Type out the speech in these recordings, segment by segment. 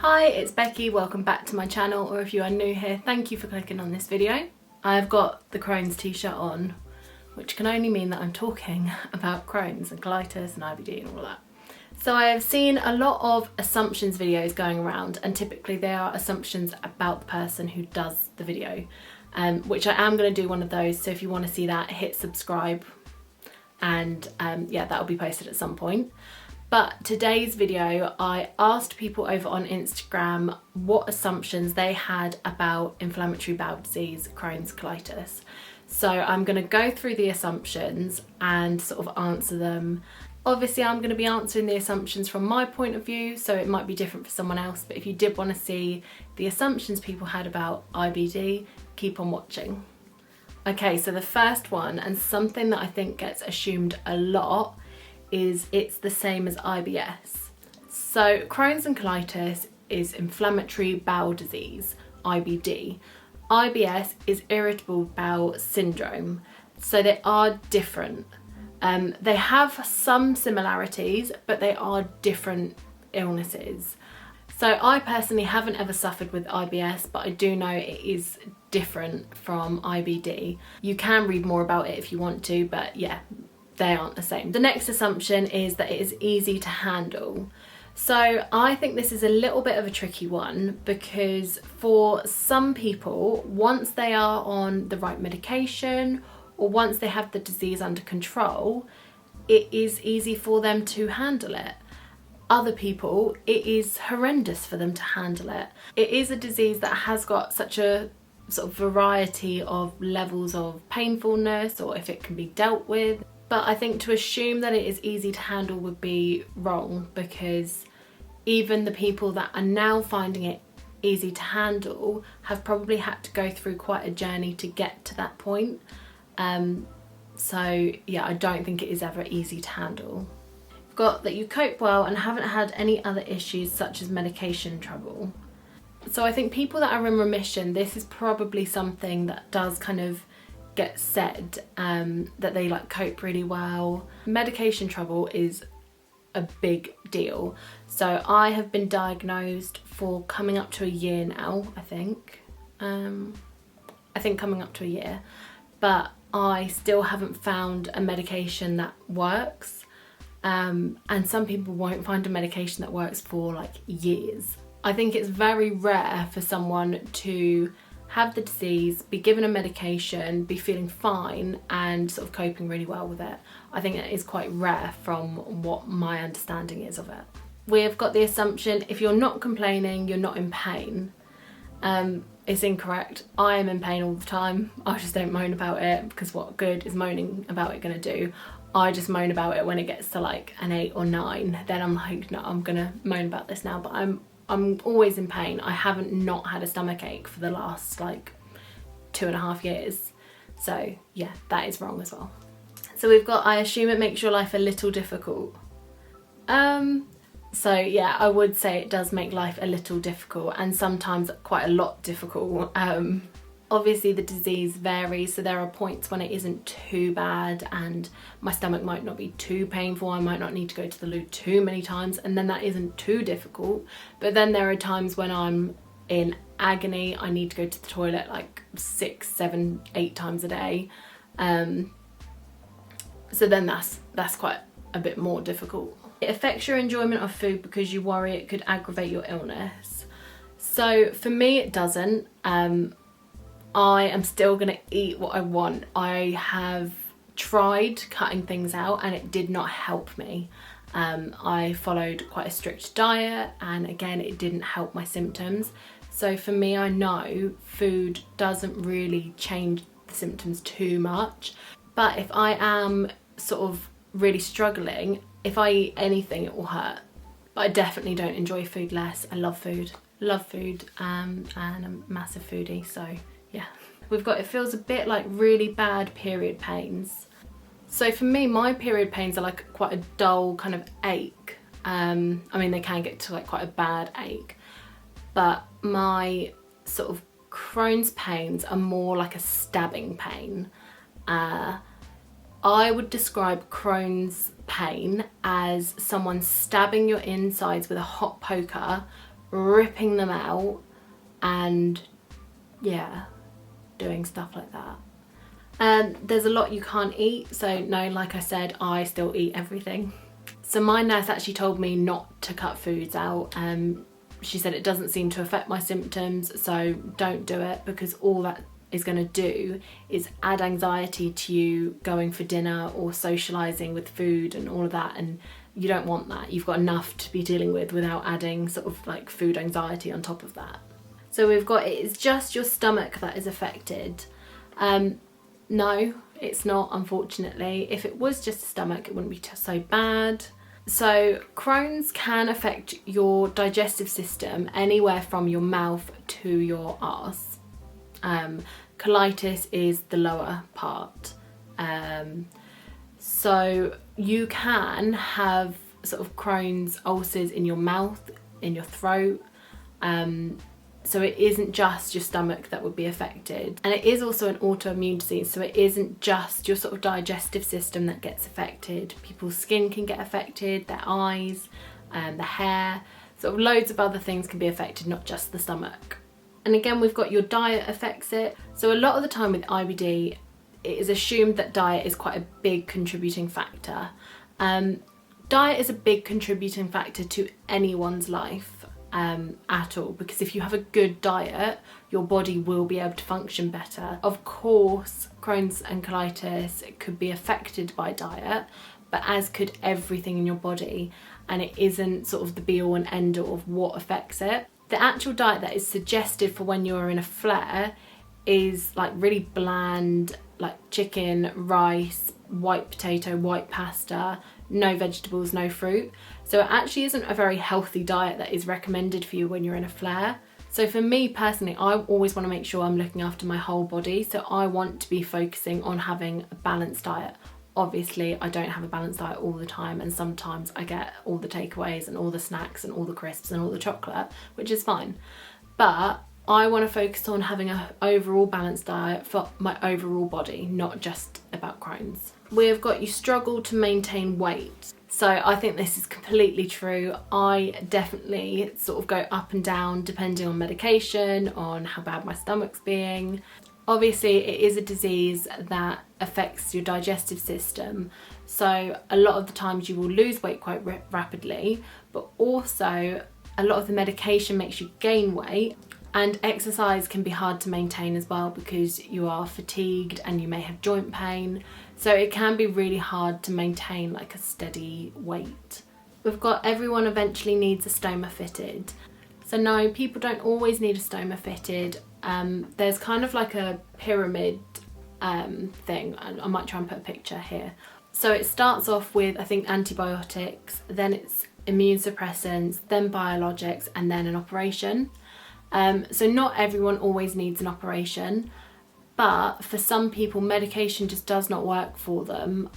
Hi, it's Becky, welcome back to my channel, or if you are new here, thank you for clicking on this video. I've got the Crohn's t-shirt on, which can only mean that I'm talking about Crohn's and colitis and IBD and all that. So I have seen a lot of assumptions videos going around, and typically they are assumptions about the person who does the video, which I am going to do one of those, so if you want to see that, hit subscribe, and yeah, that'll be posted at some point. But today's video, I asked people over on Instagram what assumptions they had about inflammatory bowel disease, Crohn's, colitis. So I'm going to go through the assumptions and sort of answer them. Obviously, I'm going to be answering the assumptions from my point of view, so it might be different for someone else. But if you did want to see the assumptions people had about IBD, keep on watching. Okay, so the first one, and something that I think gets assumed a lot, is it's the same as IBS. So Crohn's and colitis is inflammatory bowel disease, IBD. IBS is irritable bowel syndrome. So they are different. They have some similarities, but they are different illnesses. So I personally haven't ever suffered with IBS, but I do know it is different from IBD. You can read more about it if you want to, but yeah, they aren't the same. The next assumption is that it is easy to handle. So I think this is a little bit of a tricky one, because for some people, once they are on the right medication or once they have the disease under control, it is easy for them to handle it. Other people, it is horrendous for them to handle it. It is a disease that has got such a sort of variety of levels of painfulness, or if it can be dealt with. But I think to assume that it is easy to handle would be wrong, because even the people that are now finding it easy to handle have probably had to go through quite a journey to get to that point. So yeah, I don't think it is ever easy to handle. You've got that you cope well and haven't had any other issues such as medication trouble. So I think people that are in remission, this is probably something that does kind of get said, that they like cope really well. Medication trouble is a big deal. So I have been diagnosed for coming up to a year now, I think coming up to a year, but I still haven't found a medication that works, and some people won't find a medication that works for like years. I think it's very rare for someone to have the disease, be given a medication, be feeling fine and sort of coping really well with it. I think it is quite rare from what my understanding is of it. We've got the assumption if you're not complaining, you're not in pain. It's incorrect. I am in pain all the time. I just don't moan about it, because what good is moaning about it going to do? I just moan about it when it gets to like an 8 or 9. Then I'm like, no, I'm going to moan about this now, but I'm always in pain. I haven't not had a stomach ache for the last like 2.5 years. So yeah, that is wrong as well. So we've got, I assume it makes your life a little difficult. So yeah, I would say it does make life a little difficult, and sometimes quite a lot difficult. Obviously the disease varies, so there are points when it isn't too bad and my stomach might not be too painful, I might not need to go to the loo too many times, and then that isn't too difficult. But then there are times when I'm in agony, I need to go to the toilet like 6, 7, 8 times a day. So then that's quite a bit more difficult. It affects your enjoyment of food because you worry it could aggravate your illness. So for me it doesn't. I am still gonna eat what I want. I have tried cutting things out and it did not help me. I followed quite a strict diet, and again, it didn't help my symptoms. So for me, I know food doesn't really change the symptoms too much. But if I am sort of really struggling, if I eat anything, it will hurt. But I definitely don't enjoy food less. I love food, and I'm a massive foodie, so yeah. We've got, it feels a bit like really bad period pains. So for me, my period pains are like quite a dull kind of ache. I mean, they can get to like quite a bad ache, but my sort of Crohn's pains are more like a stabbing pain. I would describe Crohn's pain as someone stabbing your insides with a hot poker ripping them out and yeah, doing stuff like that. There's a lot you can't eat, so no, like I said, I still eat everything. So my nurse actually told me not to cut foods out. She said it doesn't seem to affect my symptoms, so don't do it, because all that is going to do is add anxiety to you going for dinner or socialising with food and all of that, and you don't want that. You've got enough to be dealing with without adding sort of like food anxiety on top of that. So we've got, it's just your stomach that is affected. No, it's not, unfortunately. If it was just the stomach, it wouldn't be so bad. So Crohn's can affect your digestive system anywhere from your mouth to your arse. Colitis is the lower part. So you can have sort of Crohn's ulcers in your mouth, in your throat. So it isn't just your stomach that would be affected. And it is also an autoimmune disease, so it isn't just your sort of digestive system that gets affected. People's skin can get affected, their eyes, the hair, sort of loads of other things can be affected, not just the stomach. And again, we've got your diet affects it. So a lot of the time with IBD, it is assumed that diet is quite a big contributing factor. Diet is a big contributing factor to anyone's life. At all, because if you have a good diet, your body will be able to function better. Of course, Crohn's and colitis could be affected by diet, but as could everything in your body, and it isn't sort of the be all and end all of what affects it. The actual diet that is suggested for when you're in a flare is like really bland, like chicken, rice, white potato, white pasta, no vegetables, no fruit. So it actually isn't a very healthy diet that is recommended for you when you're in a flare. So for me personally, I always want to make sure I'm looking after my whole body. So I want to be focusing on having a balanced diet. Obviously, I don't have a balanced diet all the time, and sometimes I get all the takeaways and all the snacks and all the crisps and all the chocolate, which is fine. But I want to focus on having an overall balanced diet for my overall body, not just about Crohn's. We've got, you struggle to maintain weight. So I think this is completely true. I definitely sort of go up and down depending on medication, on how bad my stomach's being. Obviously, it is a disease that affects your digestive system. So a lot of the times you will lose weight quite rapidly, but also a lot of the medication makes you gain weight. And exercise can be hard to maintain as well because you are fatigued and you may have joint pain. So it can be really hard to maintain like a steady weight. We've got, everyone eventually needs a stoma fitted. So no, people don't always need a stoma fitted. There's kind of like a pyramid thing. I might try and put a picture here. So it starts off with, I think, antibiotics, then it's immune suppressants, then biologics, and then an operation. So not everyone always needs an operation, but for some people medication just does not work for them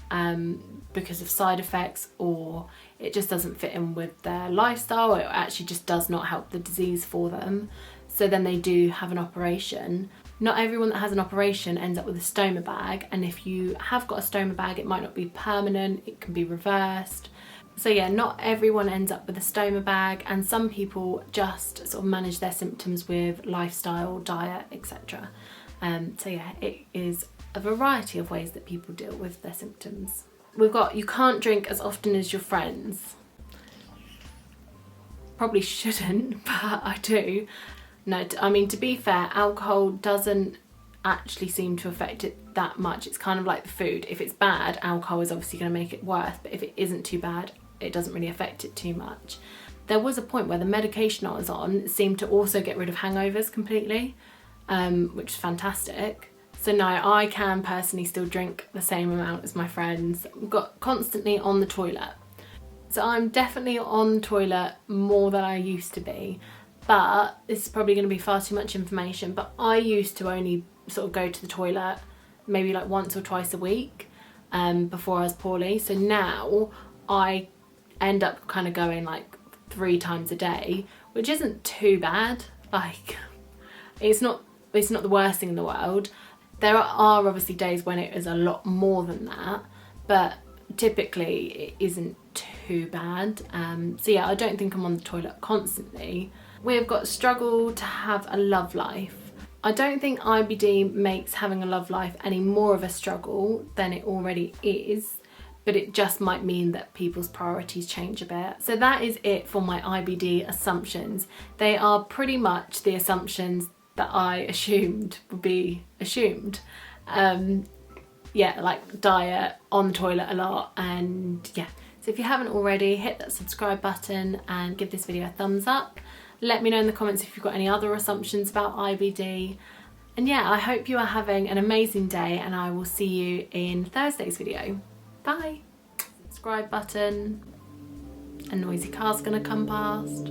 because of side effects, or it just doesn't fit in with their lifestyle, or it actually just does not help the disease for them. So then they do have an operation. Not everyone that has an operation ends up with a stoma bag, and if you have got a stoma bag, it might not be permanent, it can be reversed. So yeah, not everyone ends up with a stoma bag, and some people just sort of manage their symptoms with lifestyle, diet, etc. So yeah, it is a variety of ways that people deal with their symptoms. We've got, you can't drink as often as your friends. Probably shouldn't, but I do. No, I mean, to be fair, alcohol doesn't actually seem to affect it that much. It's kind of like the food. If it's bad, alcohol is obviously going to make it worse, but if it isn't too bad, it doesn't really affect it too much. There was a point where the medication I was on seemed to also get rid of hangovers completely, which is fantastic. So no, I can personally still drink the same amount as my friends. We've got constantly on the toilet. So I'm definitely on the toilet more than I used to be, but this is probably going to be far too much information, but I used to only sort of go to the toilet maybe like once or twice a week before I was poorly. So now I end up kind of going like 3 times a day, which isn't too bad. Like, it's not the worst thing in the world. There are obviously days when it is a lot more than that, but typically it isn't too bad. So yeah, I don't think I'm on the toilet constantly, We've got struggle to have a love life. I don't think IBD makes having a love life any more of a struggle than it already is, but it just might mean that people's priorities change a bit. So that is it for my IBD assumptions. They are pretty much the assumptions that I assumed would be assumed. Yeah, like diet, on the toilet a lot, and yeah. So if you haven't already, hit that subscribe button and give this video a thumbs up. Let me know in the comments if you've got any other assumptions about IBD. And yeah, I hope you are having an amazing day, and I will see you in Thursday's video. Bye. Subscribe button. A noisy car's gonna come past.